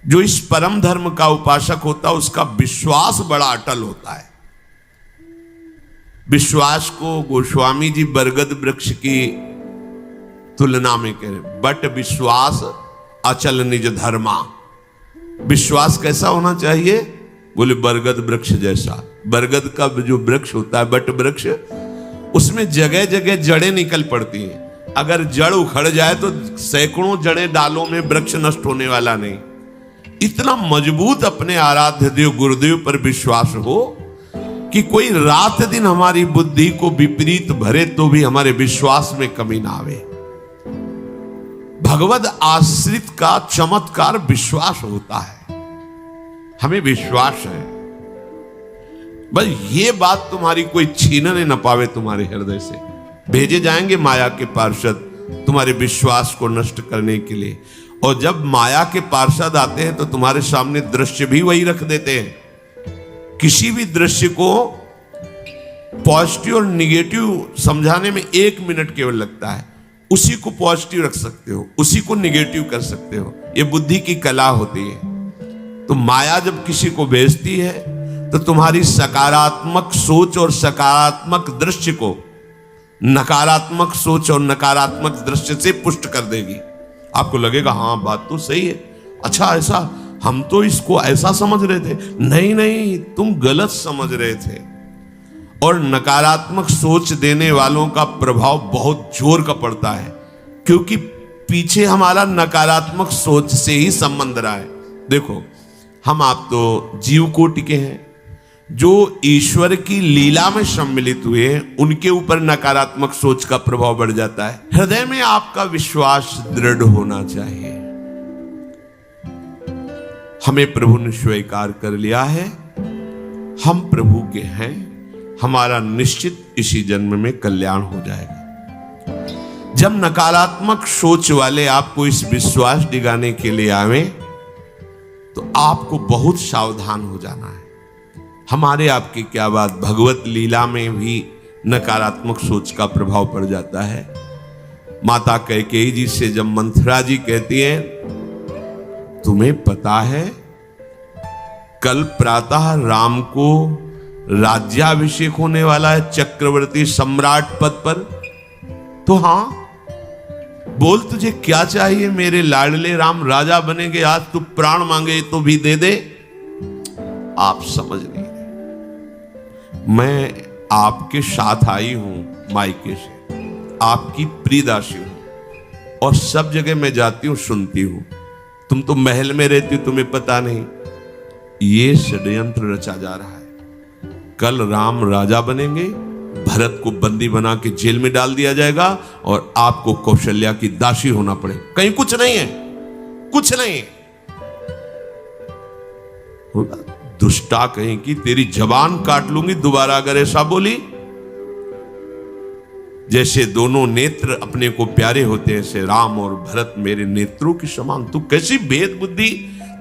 जो इस परम धर्म का उपासक होता है उसका विश्वास बड़ा अटल होता है। विश्वास को गोस्वामी जी बरगद वृक्ष की तुलना में कह रहे, बट विश्वास अचल निज धर्मा। विश्वास कैसा होना चाहिए? बोले बरगद वृक्ष जैसा। बरगद का जो वृक्ष होता है, बट वृक्ष, उसमें जगह जगह जड़ें निकल पड़ती हैं। अगर जड़ उखड़ जाए तो सैकड़ों जड़ें डालों में, वृक्ष नष्ट होने वाला नहीं। इतना मजबूत अपने आराध्य देव गुरुदेव पर विश्वास हो कि कोई रात दिन हमारी बुद्धि को विपरीत भरे तो भी हमारे विश्वास में कमी ना आवे। भगवद आश्रित का चमत्कार विश्वास होता है। हमें विश्वास है, बस ये बात तुम्हारी कोई छीनने न पावे तुम्हारे हृदय से। भेजे जाएंगे माया के पार्षद तुम्हारे विश्वास को नष्ट करने के लिए, और जब माया के पार्षद आते हैं तो तुम्हारे सामने दृश्य भी वही रख देते हैं। किसी भी दृश्य को पॉजिटिव और निगेटिव समझाने में 1 मिनट केवल लगता है। उसी को पॉजिटिव रख सकते हो, उसी को निगेटिव कर सकते हो। ये बुद्धि की कला होती है। तो माया जब किसी को भेजती है तो तुम्हारी सकारात्मक सोच और सकारात्मक दृश्य को नकारात्मक सोच और नकारात्मक दृश्य से पुष्ट कर देगी। आपको लगेगा हाँ बात तो सही है, अच्छा ऐसा, हम तो इसको ऐसा समझ रहे थे। नहीं नहीं, तुम गलत समझ रहे थे। और नकारात्मक सोच देने वालों का प्रभाव बहुत जोर का पड़ता है, क्योंकि पीछे हमारा नकारात्मक सोच से ही संबंध रहा है। देखो, हम आप तो जीव कोटि के हैं, जो ईश्वर की लीला में सम्मिलित हुए हैं, उनके ऊपर नकारात्मक सोच का प्रभाव बढ़ जाता है। हृदय में आपका विश्वास दृढ़ होना चाहिए। हमें प्रभु ने स्वीकार कर लिया है, हम प्रभु के हैं, हमारा निश्चित इसी जन्म में कल्याण हो जाएगा। जब नकारात्मक सोच वाले आपको इस विश्वास दिलाने के लिए आवे तो आपको बहुत सावधान हो जाना है। हमारे आपकी क्या बात, भगवत लीला में भी नकारात्मक सोच का प्रभाव पड़ जाता है। माता कैकेयी जी से जब मंथरा जी कहती हैं, तुम्हें पता है कल प्रातः राम को राज्याभिषेक होने वाला है चक्रवर्ती सम्राट पद पर। तो हां, बोल तुझे क्या चाहिए मेरे लाडले राम, राजा बनेंगे, आज तू प्राण मांगे तो भी दे दे। आप समझ नहीं रहे, मैं आपके साथ आई हूं मायके से, आपकी प्रियदासी हूं, और सब जगह मैं जाती हूं सुनती हूं। तुम तो महल में रहती हो, तुम्हें पता नहीं। ये षड्यंत्र रचा जा रहा है। कल राम राजा बनेंगे, भरत को बंदी बना के जेल में डाल दिया जाएगा और आपको कौशल्या की दासी होना पड़ेगा। कहीं कुछ नहीं है, कुछ नहीं। दुष्टा कहीं की, तेरी जबान काट लूंगी दोबारा अगर ऐसा बोली। जैसे दोनों नेत्र अपने को प्यारे होते हैं, ऐसे राम और भरत मेरे नेत्रों की समान। तू कैसी भेद बुद्धि,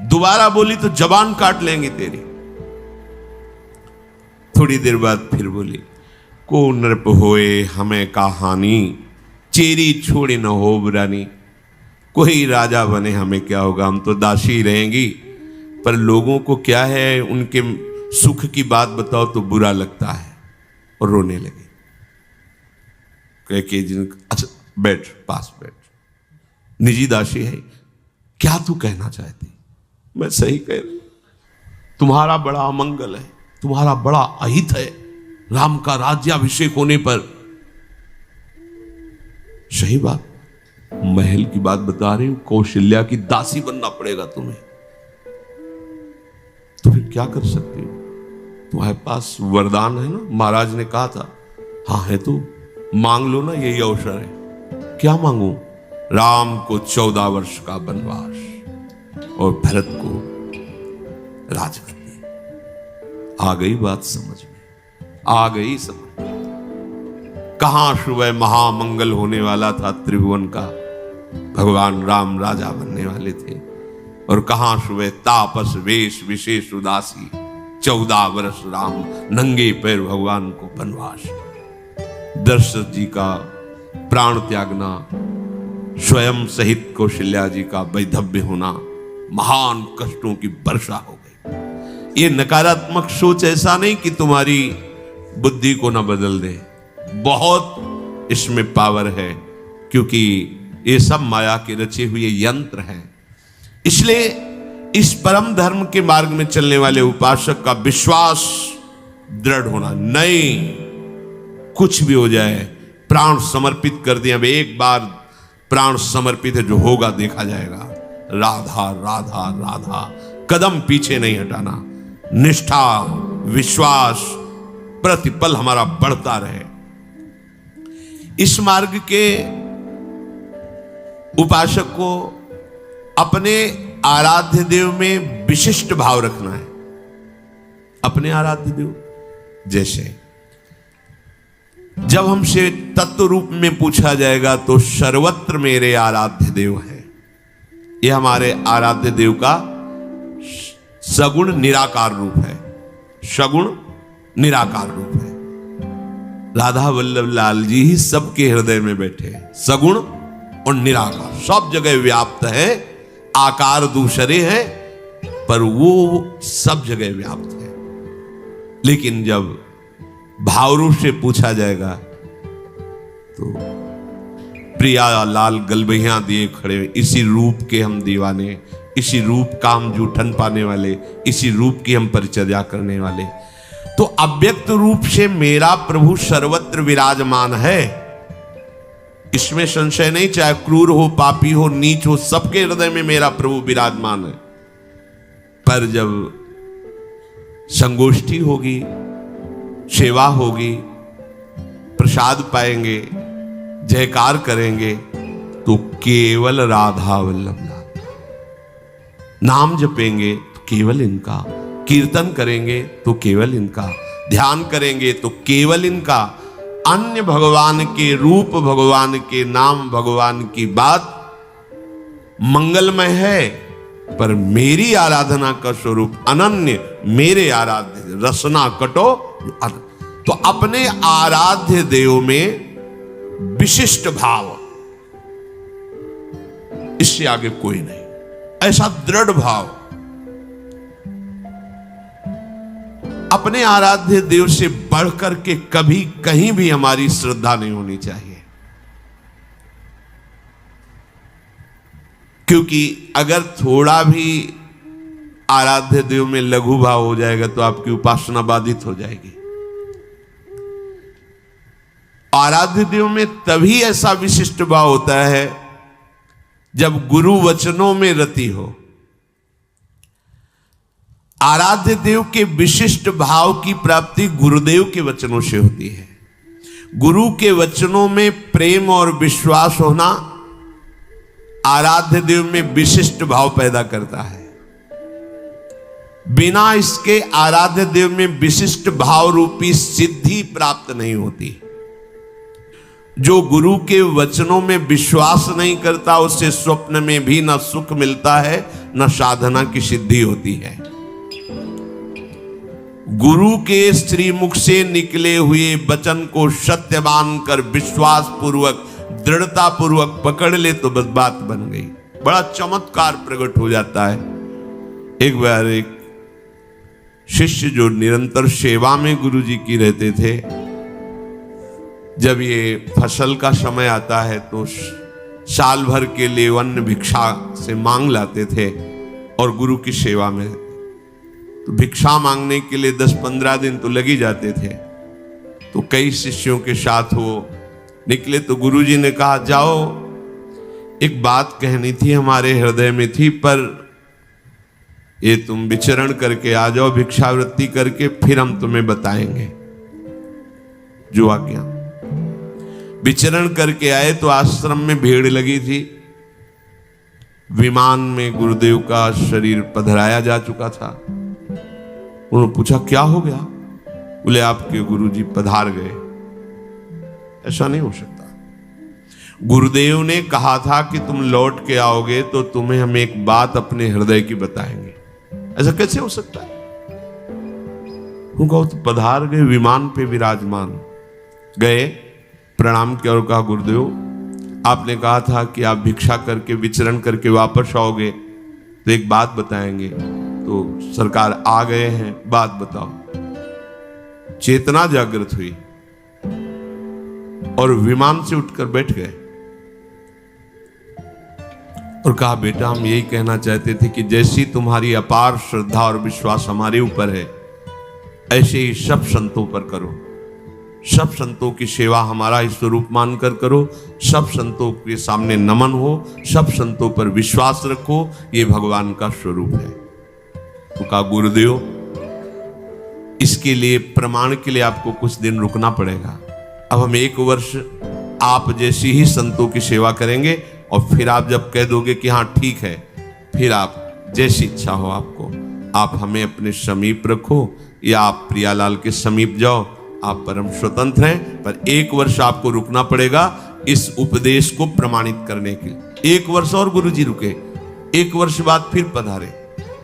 दोबारा बोली तो जबान काट लेंगी तेरी। थोड़ी देर बाद फिर बोली, को नृप होए हमें कहानी, चेरी छोड़ी न हो बुरानी। कोई राजा बने हमें क्या होगा, हम तो दासी रहेंगी। पर लोगों को क्या है, उनके सुख की बात बताओ तो बुरा लगता है और रोने लगे। अच्छा बैठ, पास बैठ, निजी दासी है, क्या तू कहना चाहती? मैं सही कह रही, तुम्हारा बड़ा अमंगल है, तुम्हारा बड़ा अहित है राम का राज्याभिषेक होने पर। सही बात, महल की बात बता रही हूं, कौशल्या की दासी बनना पड़ेगा तुम्हें। तो फिर क्या कर सकती हो? तुम्हारे पास वरदान है ना, महाराज ने कहा था। हाँ है तो मांग लो ना, यही अवसर है। क्या मांगू? राम को 14 वर्ष का वनवास और भरत को राजगद्दी। आ गई बात समझ में, आ गई समझ। कहां सुबह महामंगल होने वाला था त्रिभुवन का, भगवान राम राजा बनने वाले थे, और कहां सुबह तापस वेश विशेष उदासी, 14 वर्ष राम नंगे पैर भगवान को वनवास। दशरथ जी का प्राण त्यागना, स्वयं सहित कौशल्या जी का वैधव्य होना, महान कष्टों की वर्षा हो गई। ये नकारात्मक सोच ऐसा नहीं कि तुम्हारी बुद्धि को ना बदल दे, बहुत इसमें पावर है, क्योंकि ये सब माया के रचे हुए यंत्र हैं। इसलिए इस परम धर्म के मार्ग में चलने वाले उपासक का विश्वास दृढ़ होना, नहीं कुछ भी हो जाए प्राण समर्पित कर दिया। अब एक बार प्राण समर्पित है, जो होगा देखा जाएगा। राधा राधा राधा, कदम पीछे नहीं हटाना। निष्ठा विश्वास प्रतिपल हमारा बढ़ता रहे। इस मार्ग के उपासक को अपने आराध्य देव में विशिष्ट भाव रखना है। अपने आराध्य देव, जैसे जब हमसे तत्व रूप में पूछा जाएगा तो सर्वत्र मेरे आराध्य देव है। यह हमारे आराध्य देव का सगुण निराकार रूप है। सगुण निराकार रूप है। राधा वल्लभ लाल जी ही सबके हृदय में बैठे हैं। सगुण और निराकार सब जगह व्याप्त है। आकार दूसरे है पर वो सब जगह व्याप्त है। लेकिन जब भावरूप से पूछा जाएगा तो प्रिया लाल गलबहियां दिए खड़े, इसी रूप के हम दीवाने, इसी रूप का हम जूठन पाने वाले, इसी रूप की हम परिचर्या करने वाले। तो अव्यक्त रूप से मेरा प्रभु सर्वत्र विराजमान है, इसमें संशय नहीं। चाहे क्रूर हो, पापी हो, नीच हो, सबके हृदय में मेरा प्रभु विराजमान है। पर जब संगोष्ठी होगी, सेवा होगी, प्रसाद पाएंगे, जयकार करेंगे, तो केवल राधा वल्लभ लाल। नाम जपेंगे तो केवल इनका, कीर्तन करेंगे तो केवल इनका, ध्यान करेंगे तो केवल इनका। अन्य भगवान के रूप, भगवान के नाम, भगवान की बात मंगलमय है, पर मेरी आराधना का स्वरूप अनन्य, मेरे आराध्य रसना कटो। तो अपने आराध्य देव में विशिष्ट भाव, इससे आगे कोई नहीं। ऐसा दृढ़ भाव अपने आराध्य देव से बढ़कर के कभी कहीं भी हमारी श्रद्धा नहीं होनी चाहिए। क्योंकि अगर थोड़ा भी आराध्य देव में लघु भाव हो जाएगा तो आपकी उपासना बाधित हो जाएगी। आराध्य देव में तभी ऐसा विशिष्ट भाव होता है जब गुरु वचनों में रति हो। आराध्य देव के विशिष्ट भाव की प्राप्ति गुरुदेव के वचनों से होती है। गुरु के वचनों में प्रेम और विश्वास होना आराध्य देव में विशिष्ट भाव पैदा करता है। बिना इसके आराध्य देव में विशिष्ट भाव रूपी सिद्धि प्राप्त नहीं होती। जो गुरु के वचनों में विश्वास नहीं करता, उससे स्वप्न में भी न सुख मिलता है, न साधना की सिद्धि होती है। गुरु के श्रीमुख से निकले हुए वचन को सत्य मानकर विश्वास पूर्वक, दृढ़ता पूर्वक पकड़ ले तो बस बात बन गई। बड़ा चमत्कार प्रकट हो जाता है। एक बार एक शिष्य जो निरंतर सेवा में गुरु जी की रहते थे, जब ये फसल का समय आता है तो साल भर के लिए अन्न भिक्षा से मांग लाते थे और गुरु की सेवा में तो भिक्षा मांगने के लिए 10-15 दिन तो लग ही जाते थे। तो कई शिष्यों के साथ वो निकले तो गुरु जी ने कहा, जाओ एक बात कहनी थी, हमारे हृदय में थी, पर ये तुम विचरण करके आ जाओ, भिक्षावृत्ति करके, फिर हम तुम्हें बताएंगे। जो आज्ञा। विचरण करके आए तो आश्रम में भीड़ लगी थी। विमान में गुरुदेव का शरीर पधराया जा चुका था। उन्होंने पूछा क्या हो गया? बोले आपके गुरुजी पधार गए। ऐसा नहीं हो सकता। गुरुदेव ने कहा था कि तुम लौट के आओगे तो तुम्हें हम एक बात अपने हृदय की बताएंगे। ऐसा कैसे हो सकता है? तो पधार गए, विमान पे विराजमान। गए, प्रणाम किया और कहा, गुरुदेव आपने कहा था कि आप भिक्षा करके विचरण करके वापस आओगे, तो एक बात बताएंगे। तो सरकार आ गए हैं, बात बताओ। चेतना जागृत हुई और विमान से उठकर बैठ गए और कहा, बेटा हम यही कहना चाहते थे कि जैसी तुम्हारी अपार श्रद्धा और विश्वास हमारे ऊपर है, ऐसे ही सब संतों पर करो। सब संतों की सेवा हमारा ही स्वरूप मानकर करो। सब संतों के सामने नमन हो, सब संतों पर विश्वास रखो, ये भगवान का स्वरूप है। तो कहा, गुरुदेव इसके लिए प्रमाण के लिए आपको कुछ दिन रुकना पड़ेगा। अब हम 1 वर्ष आप जैसी ही संतों की सेवा करेंगे और फिर आप जब कह दोगे कि हाँ ठीक है, फिर आप जैसी इच्छा हो आपको, आप हमें अपने समीप रखो या आप प्रियालाल के समीप जाओ, आप परम स्वतंत्र हैं। पर 1 वर्ष आपको रुकना पड़ेगा इस उपदेश को प्रमाणित करने के लिए। 1 वर्ष और गुरुजी रुके, 1 वर्ष बाद फिर पधारे।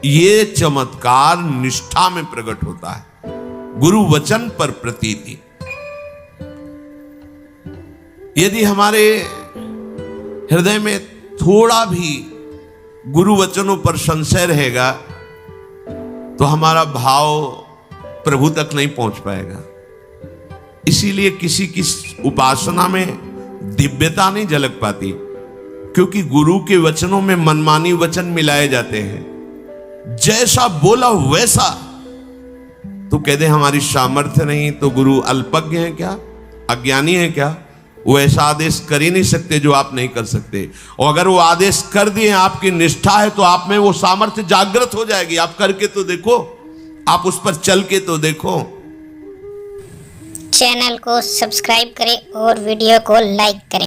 ये चमत्कार निष्ठा में प्रकट होता है, गुरु वचन पर प्रतीति। यदि हमारे हृदय में थोड़ा भी गुरु वचनों पर संशय रहेगा तो हमारा भाव प्रभु तक नहीं पहुंच पाएगा। इसीलिए किसी की उपासना में दिव्यता नहीं झलक पाती, क्योंकि गुरु के वचनों में मनमानी वचन मिलाए जाते हैं। जैसा बोला वैसा, तो कहते हमारी सामर्थ्य नहीं, तो गुरु अल्पज्ञ है क्या, अज्ञानी है क्या? वो ऐसा आदेश कर ही नहीं सकते जो आप नहीं कर सकते। और अगर वो आदेश कर दिए, आपकी निष्ठा है, तो आप में वो सामर्थ्य जागृत हो जाएगी। आप करके तो देखो, आप उस पर चल के तो देखो। चैनल को सब्सक्राइब करें और वीडियो को लाइक करें।